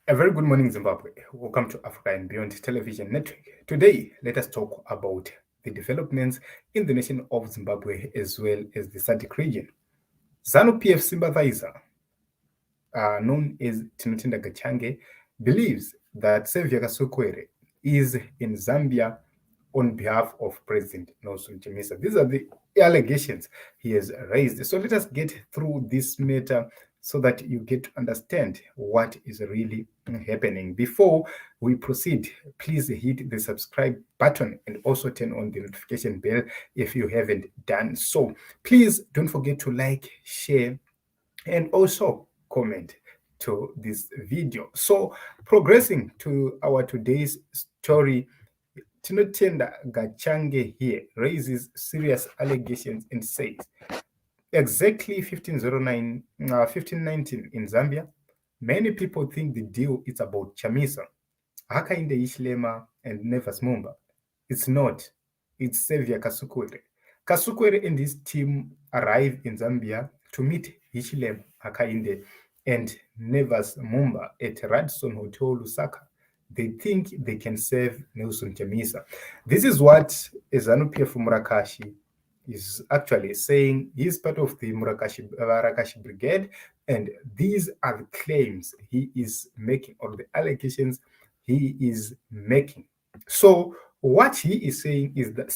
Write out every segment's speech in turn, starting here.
A very good morning, Zimbabwe. Welcome to Africa and Beyond Television Network. Today, let us talk about the developments in the nation of Zimbabwe as well as the SADC region. ZANU PF sympathizer, known as Tinotenda Gachange, believes that Xavier Kasukuwere is in Zambia on behalf of President Nelson Chamisa. These are the allegations he has raised. So let us get through this matter so that you get to understand what is really happening. Before we proceed, please hit the subscribe button and also turn on the notification bell if you haven't done so. Please don't forget to like, share, and also comment to this video. So progressing to our today's story, Tinotenda Gachange here raises serious allegations and says exactly 1519 in Zambia, many people think the deal is about Chamisa, Hakainde Hichilema, and Nevas Mumba. It's not. It's Xavier Kasukuwere. Kasukuwere and his team arrive in Zambia to meet Hichilema, Hakainde, and Nevas Mumba at Radisson Hotel Lusaka. They think they can save Nelson Chamisa. This is what ZANU PF Murakashi is actually saying. He's part of the Murakashi Brigade, and these are the claims he is making, or the allegations he is making. So what he is saying is that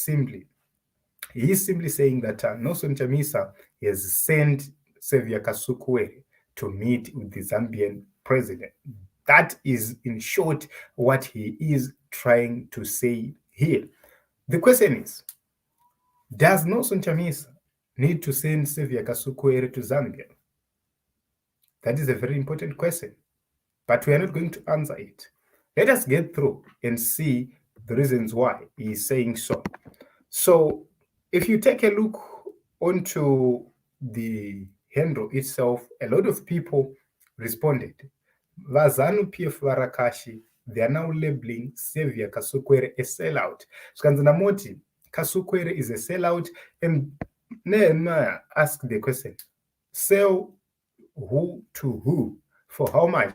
he is simply saying that Nelson Chamisa has sent Xavier Kasukuwere to meet with the Zambian president. That is, in short, what he is trying to say here. The question is, does Nelson Chamisa need to send Xavier Kasukuwere to Zambia? That is a very important question, but we are not going to answer it. Let us get through and see the reasons why he is saying so. So if you take a look onto the handle itself, a lot of people responded. VaZANU PF Varakashi, they are now labeling Xavier Kasukuwere a sellout. Skanzinamoti, Kasukuwere is a sellout, and Nehemiah asked the question, sell who to who, for how much?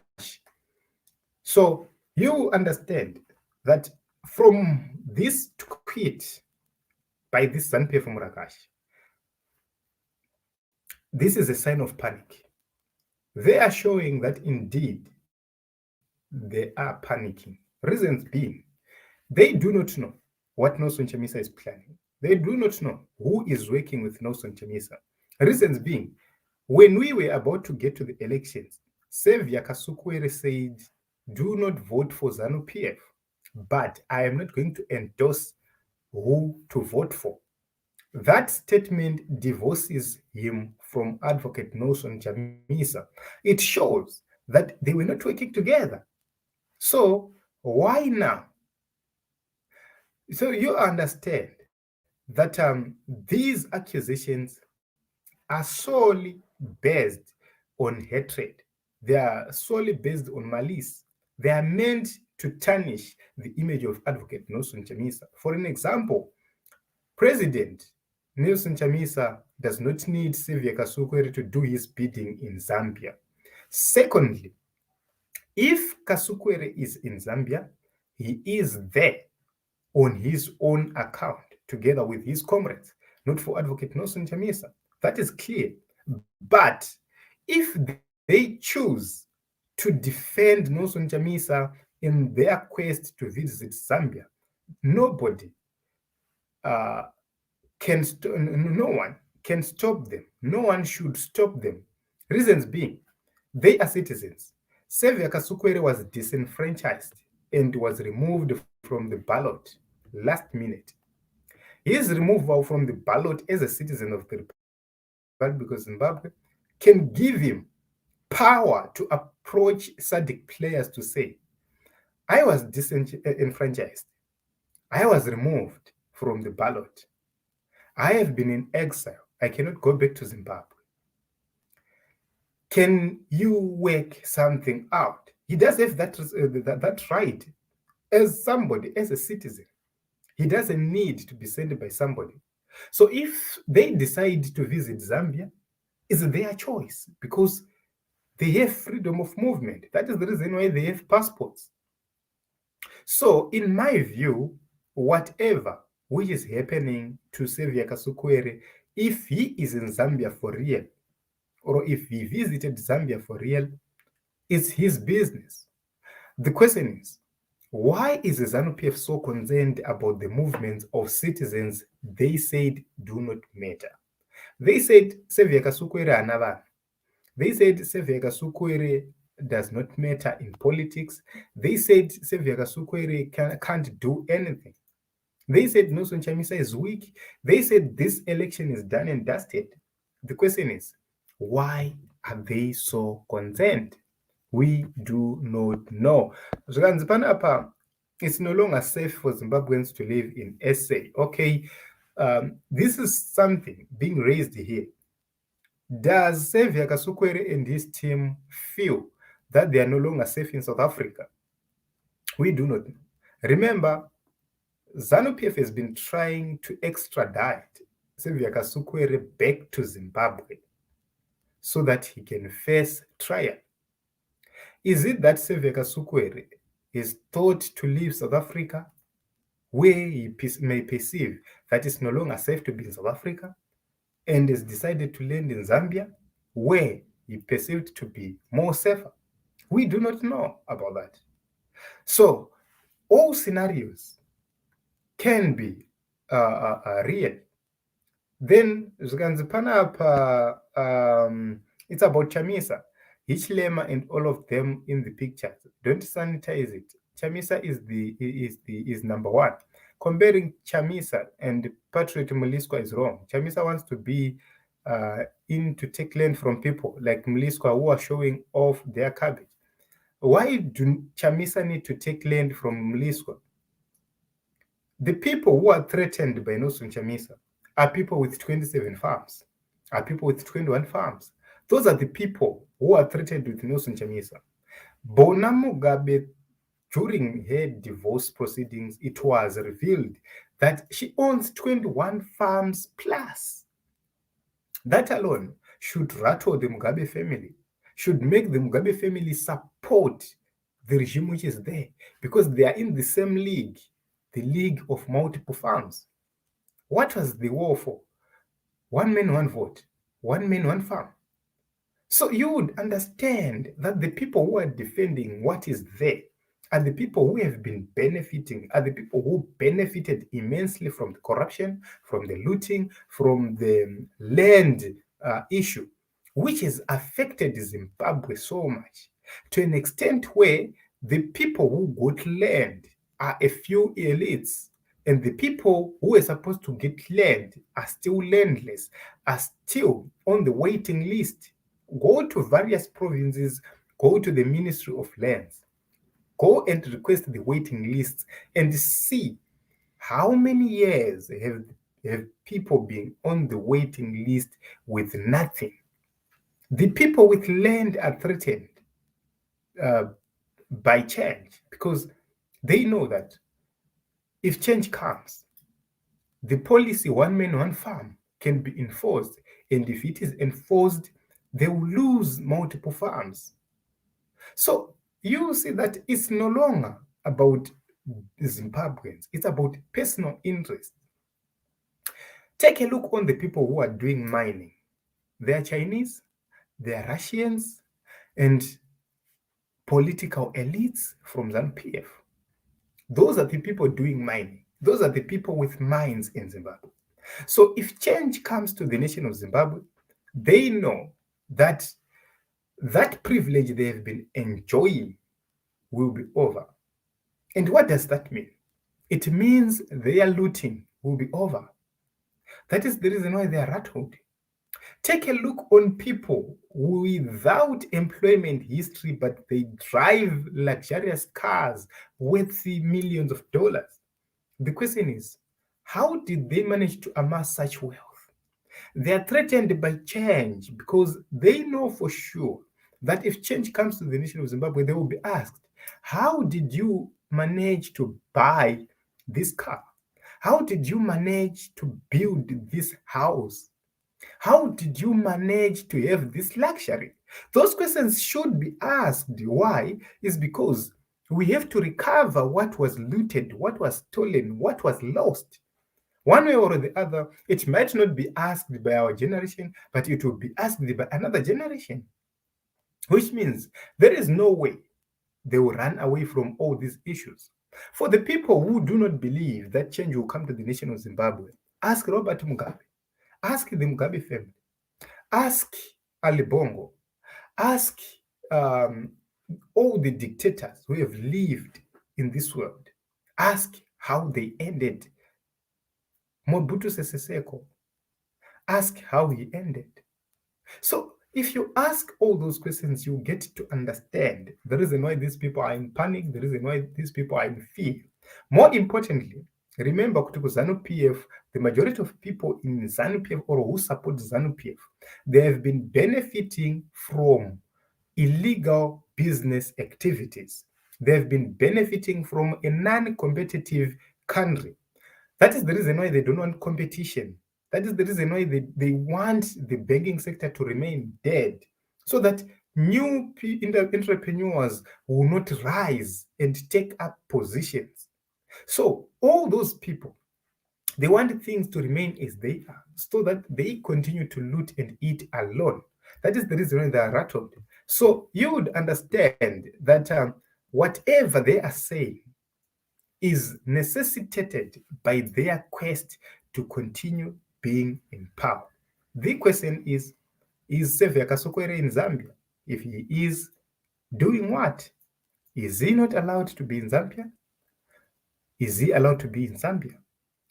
So you understand that from this tweet by this ZANU PF Murakashi, this is a sign of panic. They are showing that indeed they are panicking. Reasons being, they do not know what Nelson Chamisa is planning. They do not know who is working with Nelson Chamisa. Reasons being, when we were about to get to the elections, Xavier Kasukuwere said, do not vote for ZANU PF, but I am not going to endorse who to vote for. That statement divorces him from Advocate Nelson Chamisa. It shows that they were not working together. So why now? So you understand that these accusations are solely based on hatred. They are solely based on malice. They are meant to tarnish the image of Advocate Nelson Chamisa. For an example, President Nelson Chamisa does not need Xavier Kasukuwere to do his bidding in Zambia. Secondly, if Kasukuwere is in Zambia, he is there on his own account together with his comrades, not for Advocate Nelson Chamisa. That is clear. But if they choose to defend Nelson Chamisa in their quest to visit Zambia, nobody no one can stop them. No one should stop them. Reasons being, they are citizens. Xavier Kasukuwere was disenfranchised and was removed from the ballot last minute. His removal from the ballot as a citizen of the Republic of Zimbabwe can give him power to approach SADC players to say, I was disenfranchised. I was removed from the ballot. I have been in exile. I cannot go back to Zimbabwe. Can you work something out? He does have that right as somebody, as a citizen. He doesn't need to be sent by somebody. So if they decide to visit Zambia, it's their choice, because They have freedom of movement. That is the reason why they have passports. So, in my view, whatever which is happening to Xavier Kasukuwere, if he is in Zambia for real, or if he visited Zambia for real, it's his business. The question is, why is the ZANU PF so concerned about the movements of citizens they said do not matter? They said Xavier Kasukuwere another. They said Xavier Kasukuwere does not matter in politics. They said Xavier Kasukuwere can't do anything. They said Nelson Chamisa is weak. They said this election is done and dusted. The question is, why are they so concerned? We do not know. Zvikanzi panapa, it's no longer safe for Zimbabweans to live in SA. Okay, this is something being raised here. Does Xavier Kasukuwere and his team feel that they are no longer safe in South Africa? We do not know. Remember, ZANU PF has been trying to extradite Xavier Kasukuwere back to Zimbabwe so that he can face trial. Is it that Xavier Kasukuwere is thought to leave South Africa where he may perceive that it's no longer safe to be in South Africa and has decided to land in Zambia where he perceived to be more safer? We do not know about that. So all scenarios can be real. Then zvikanzi panapa it's about Chamisa, Hichilema, and all of them in the pictures. Don't sanitize it. Chamisa is number one. Comparing Chamisa and Patriot Muliswa is wrong. Chamisa wants to be in to take land from people like Muliswa who are showing off their cabbage. Why do Chamisa need to take land from Muliswa? The people who are threatened by Nelson Chamisa are people with 27 farms, are people with 21 farms. Those are the people who are threatened with Nelson Chamisa. Bona Mugabe, during her divorce proceedings, it was revealed that she owns 21 farms plus. That alone should rattle the Mugabe family, should make the Mugabe family support the regime which is there, because they are in the same league, the league of multiple farms. What was the war for? One man, one vote. One man, one farm. So you would understand that the people who are defending what is there are the people who have been benefiting, are the people who benefited immensely from the corruption, from the looting, from the land issue, which has affected Zimbabwe so much, to an extent where the people who got land are a few elites, and the people who are supposed to get land are still landless, are still on the waiting list. Go to various provinces, go to the Ministry of Lands, go and request the waiting lists and see how many years have people been on the waiting list with nothing. The people with land are threatened by change because they know that if change comes, the policy one man, one farm can be enforced. And if it is enforced, they will lose multiple farms. So you see that it's no longer about Zimbabweans, it's about personal interest. Take a look on the people who are doing mining. They are Chinese, they are Russians, and political elites from ZANU PF. Those are the people doing mining. Those are the people with mines in Zimbabwe. So if change comes to the nation of Zimbabwe, they know that that privilege they have been enjoying will be over. And what does that mean? It means their looting will be over. That is the reason why they are rattled. Take a look on people without employment history, but they drive luxurious cars worth millions of dollars. The question is, how did they manage to amass such wealth? They are threatened by change because they know for sure that if change comes to the nation of Zimbabwe, they will be asked, how did you manage to buy this car? How did you manage to build this house? How did you manage to have this luxury? Those questions should be asked. Why? Is because we have to recover what was looted, what was stolen, what was lost. One way or the other, it might not be asked by our generation, but it will be asked by another generation. Which means there is no way they will run away from all these issues. For the people who do not believe that change will come to the nation of Zimbabwe, ask Robert Mugabe, ask the Mugabe family, ask Ali Bongo, ask all the dictators who have lived in this world. Ask how they ended. Mobutu Sese Seko, ask how he ended. So if you ask all those questions, you get to understand the reason why these people are in panic, the reason why these people are in fear. More importantly, remember ZANU PF, the majority of people in ZANU PF or who support ZANU PF, they have been benefiting from illegal business activities. They have been benefiting from a non-competitive country. That is the reason why they don't want competition. That is the reason why they want the banking sector to remain dead, so that new entrepreneurs will not rise and take up positions. So all those people, they want things to remain as they are, so that they continue to loot and eat alone. That is the reason why they are rattled. So you would understand that whatever they are saying is necessitated by their quest to continue being in power. The question is Xavier Kasukuwere in Zambia? If he is, doing what? Is he not allowed to be in Zambia? Is he allowed to be in Zambia?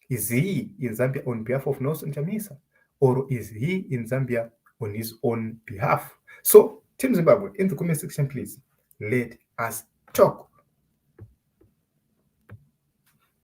Is he in Zambia on behalf of Nelson Chamisa? Or is he in Zambia on his own behalf? So, Team Zimbabwe, in the comment section, please, let us talk.